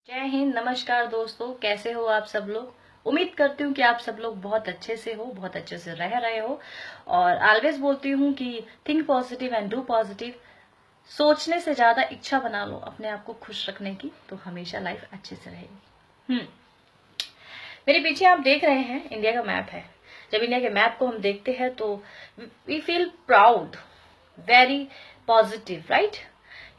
जय हिंद। नमस्कार दोस्तों, कैसे हो आप सब लोग। उम्मीद करती हूँ कि आप सब लोग बहुत अच्छे से हो, बहुत अच्छे से रह रहे हो। और ऑलवेज बोलती हूँ कि think positive and do positive. सोचने से ज्यादा इच्छा बना लो अपने आप को खुश रखने की, तो हमेशा लाइफ अच्छे से रहेगी। मेरे पीछे आप देख रहे हैं इंडिया का मैप है। जब इंडिया के मैप को हम देखते हैं तो we feel proud, very positive, right.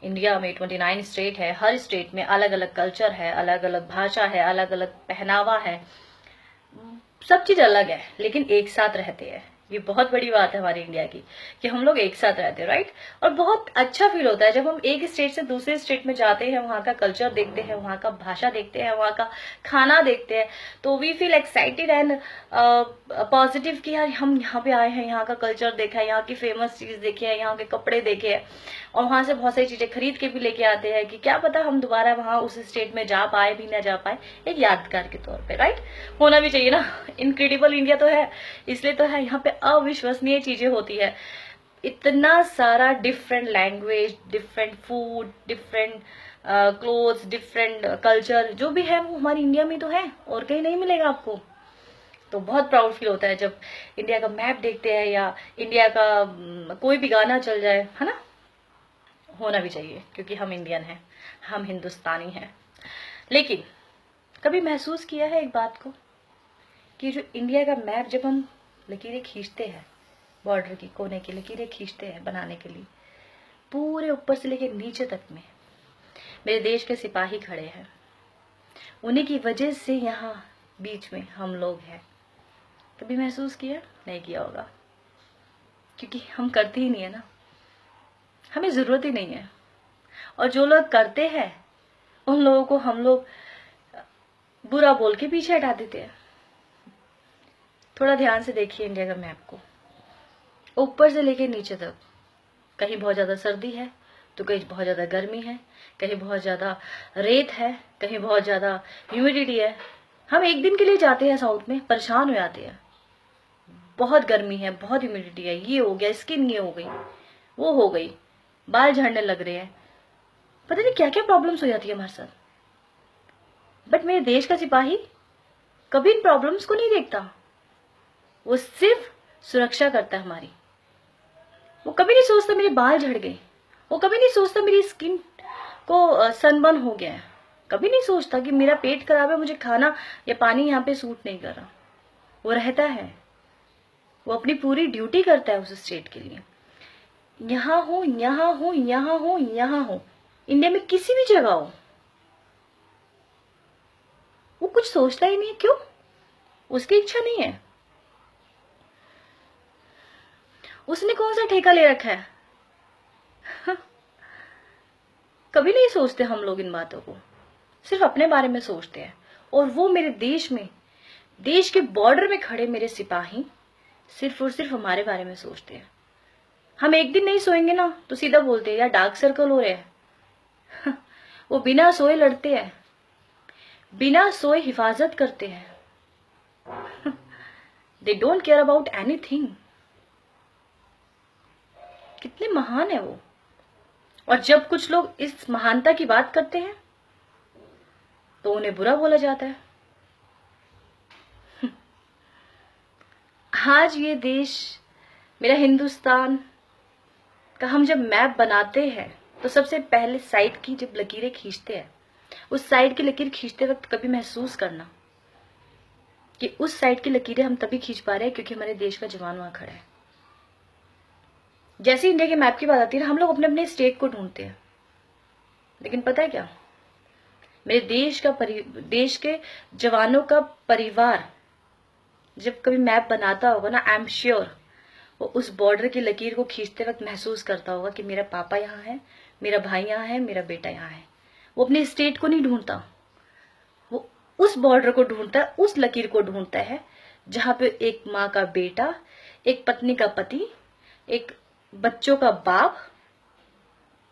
India में 29 स्टेट है। हर स्टेट में अलग अलग कल्चर है, अलग अलग भाषा है, अलग अलग पहनावा है, सब चीज अलग है, लेकिन एक साथ रहते हैं। ये बहुत बड़ी बात है हमारे इंडिया की कि हम लोग एक साथ रहते हैं, राइट। और बहुत अच्छा फील होता है जब हम एक स्टेट से दूसरे स्टेट में जाते हैं, वहाँ का कल्चर देखते हैं, वहाँ का भाषा देखते हैं, वहाँ का खाना देखते हैं, तो we feel excited and positive कि यार हम यहाँ पे आए हैं, यहाँ का कल्चर देखा है, यहाँ की फेमस चीज देखी है, यहाँ के कपड़े देखे हैं, और वहां से बहुत सारी चीजें खरीद के भी लेके आते हैं कि क्या पता हम दोबारा वहां उस स्टेट में जा पाए भी ना जा पाए, एक यादगार के तौर पे, राइट। होना भी चाहिए ना। इनक्रेडिबल इंडिया तो है, इसलिए तो है। यहाँ पे अविश्वसनीय चीजें होती है, इतना सारा different language, different food, different clothes, different culture, जो भी है वो हमारी इंडिया में तो है और कहीं नहीं मिलेगा आपको। तो बहुत प्राउड फील होता है जब इंडिया का मैप देखते हैं या इंडिया का कोई भी गाना चल जाए, है ना। होना भी चाहिए क्योंकि हम इंडियन हैं, हम हिंदुस्तानी हैं। लेकिन कभी महसूस किया है एक बात को कि जो इंडिया का मैप जब हम लकीरें खींचते हैं, बॉर्डर की कोने की लकीरें खींचते हैं बनाने के लिए, पूरे ऊपर से लेकर नीचे तक में मेरे देश के सिपाही खड़े हैं। उन्हीं की वजह से यहाँ बीच में हम लोग हैं। कभी महसूस किया? नहीं किया होगा, क्योंकि हम करते ही नहीं है ना, हमें जरूरत ही नहीं है। और जो लोग करते हैं उन लोगों को हम लोग बुरा बोल के पीछे हटा देते हैं। थोड़ा ध्यान से देखिए इंडिया का मैप को, ऊपर से लेके नीचे तक। कहीं बहुत ज्यादा सर्दी है तो कहीं बहुत ज्यादा गर्मी है, कहीं बहुत ज्यादा रेत है, कहीं बहुत ज्यादा ह्यूमिडिटी है। हम एक दिन के लिए जाते हैं साउथ में, परेशान हो जाते हैं, बहुत गर्मी है, बहुत ह्यूमिडिटी है, ये हो गया, स्किन ये हो गई, वो हो गई, बाल झड़ने लग रहे हैं, पता नहीं क्या क्या प्रॉब्लम्स हो जाती है हमारे साथ। बट मेरे देश का सिपाही कभी इन प्रॉब्लम्स को नहीं देखता, वो सिर्फ सुरक्षा करता है हमारी। वो कभी नहीं सोचता मेरे बाल झड़ गए, वो कभी नहीं सोचता मेरी स्किन को सनबर्न हो गया है, कभी नहीं सोचता कि मेरा पेट खराब है, मुझे खाना या पानी यहाँ पे सूट नहीं कर रहा। वो रहता है, वो अपनी पूरी ड्यूटी करता है उस स्टेट के लिए। यहाँ हो, यहाँ हो, यहाँ हो, यहाँ हो, इंडिया में किसी भी जगह हो, वो कुछ सोचता ही नहीं। क्यों? उसकी इच्छा नहीं है। उसने कौन सा ठेका ले रखा है? कभी नहीं सोचते हम लोग इन बातों को, सिर्फ अपने बारे में सोचते हैं। और वो मेरे देश में, देश के बॉर्डर में खड़े मेरे सिपाही सिर्फ और सिर्फ हमारे बारे में सोचते हैं। हम एक दिन नहीं सोएंगे ना तो सीधा बोलते हैं यार डार्क सर्कल हो रहे हैं। वो बिना सोए लड़ते हैं, बिना सोए हिफाजत करते हैं। They don't care about anything. कितने महान है वो। और जब कुछ लोग इस महानता की बात करते हैं तो उन्हें बुरा बोला जाता है। आज ये देश मेरा हिंदुस्तान का हम जब मैप बनाते हैं तो सबसे पहले साइड की जब लकीरें खींचते हैं, उस साइड की लकीर खींचते वक्त कभी महसूस करना कि उस साइड की लकीरें हम तभी खींच पा रहे हैं क्योंकि हमारे देश का जवान वहां खड़ा है। जैसे इंडिया के मैप की बात आती है ना, हम लोग अपने अपने स्टेट को ढूंढते हैं, लेकिन पता है क्या, मेरे देश के जवानों का परिवार जब कभी मैप बनाता होगा ना, आई एम श्योर वो उस बॉर्डर की लकीर को खींचते वक्त महसूस करता होगा कि मेरा पापा यहाँ है, मेरा भाई यहाँ है, मेरा बेटा यहाँ है। वो अपने स्टेट को नहीं ढूंढता, वो उस बॉर्डर को ढूंढता है, उस लकीर को ढूंढता है जहां पे एक माँ का बेटा, एक पत्नी का पति, एक बच्चों का बाप,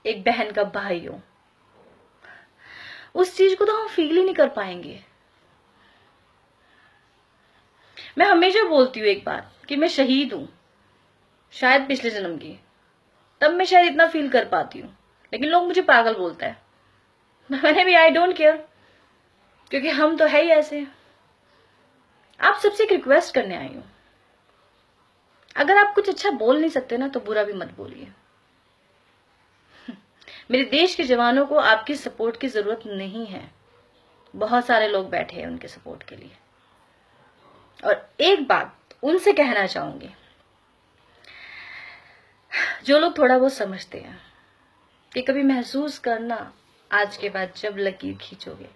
एक बहन का भाई हो। उस चीज को तो हम फील ही नहीं कर पाएंगे। मैं हमेशा बोलती हूँ एक बात कि मैं शहीद हूं, शायद पिछले जन्म की, तब मैं शायद इतना फील कर पाती हूँ, लेकिन लोग मुझे पागल बोलता है। मैंने भी आई डोंट केयर, क्योंकि हम तो है ही ऐसे। आप सबसे एक रिक्वेस्ट करने आई हूं, अगर आप कुछ अच्छा बोल नहीं सकते ना तो बुरा भी मत बोलिए। मेरे देश के जवानों को आपकी सपोर्ट की जरूरत नहीं है, बहुत सारे लोग बैठे हैं उनके सपोर्ट के लिए। और एक बात उनसे कहना चाहूंगी, जो लोग थोड़ा बहुत समझते हैं, कि कभी महसूस करना आज के बाद जब लकीर खींचोगे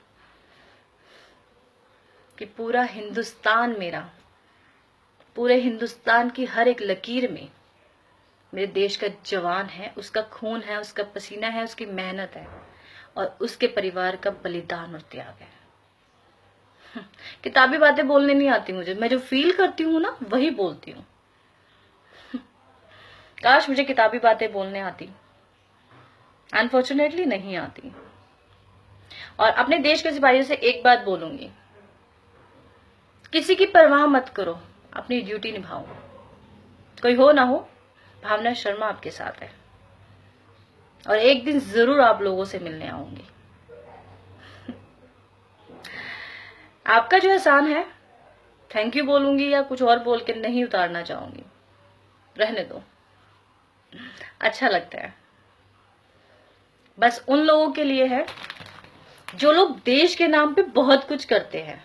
कि पूरा हिंदुस्तान मेरा, पूरे हिंदुस्तान की हर एक लकीर में मेरे देश का जवान है, उसका खून है, उसका पसीना है, उसकी मेहनत है और उसके परिवार का बलिदान और त्याग है। किताबी बातें बोलने नहीं आती मुझे, मैं जो फील करती हूँ ना वही बोलती हूँ। काश मुझे किताबी बातें बोलने आती, अनफॉर्चुनेटली नहीं आती। और अपने देश के सिपाहियों से एक बात बोलूंगी, किसी की परवाह मत करो, अपनी ड्यूटी निभाओ। कोई हो ना हो, भावना शर्मा आपके साथ है और एक दिन जरूर आप लोगों से मिलने आऊंगी। आपका जो एहसान है, थैंक यू बोलूंगी या कुछ और बोल के नहीं उतारना चाहूंगी, रहने दो, अच्छा लगता है। बस उन लोगों के लिए है जो लोग देश के नाम पे बहुत कुछ करते हैं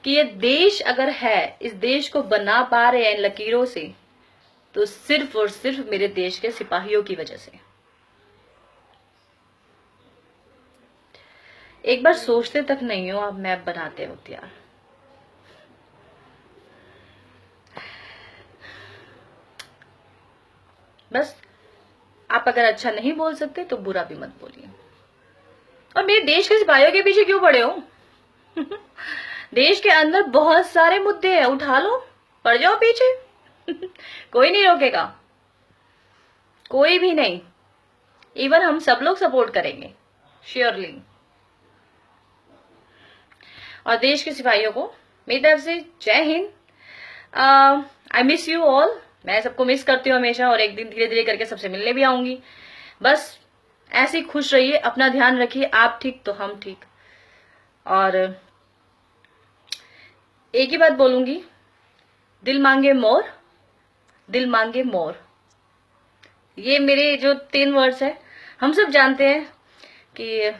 कि ये देश अगर है, इस देश को बना पा रहे हैं इन लकीरों से, तो सिर्फ और सिर्फ मेरे देश के सिपाहियों की वजह से। एक बार सोचते तक नहीं हो आप मैप बनाते हो यार। बस आप अगर अच्छा नहीं बोल सकते तो बुरा भी मत बोलिए। और मेरे देश के सिपाहियों के पीछे क्यों पड़े हो देश के अंदर बहुत सारे मुद्दे हैं, उठा लो, पड़ जाओ पीछे कोई नहीं रोकेगा, कोई भी नहीं। इवन हम सब लोग सपोर्ट करेंगे श्योरली। और देश के सिपाहियों को मेरी तरफ से जय Hind. I miss you all. मैं सबको मिस करती हूँ हमेशा और एक दिन धीरे धीरे करके सबसे मिलने भी आऊंगी। बस ऐसे ही खुश रहिए, अपना ध्यान रखिए, आप ठीक तो हम ठीक। और एक ही बात बोलूंगी, दिल मांगे मोर, दिल मांगे मोर। ये मेरे जो 3 वर्ड्स है, हम सब जानते हैं कि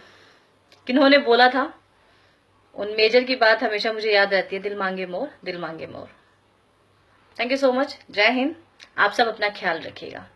किन्होंने बोला था। उन मेजर की बात हमेशा मुझे याद रहती है, दिल मांगे मोर, दिल मांगे more. Thank you so much. जय हिंद। आप सब अपना ख्याल रखिएगा।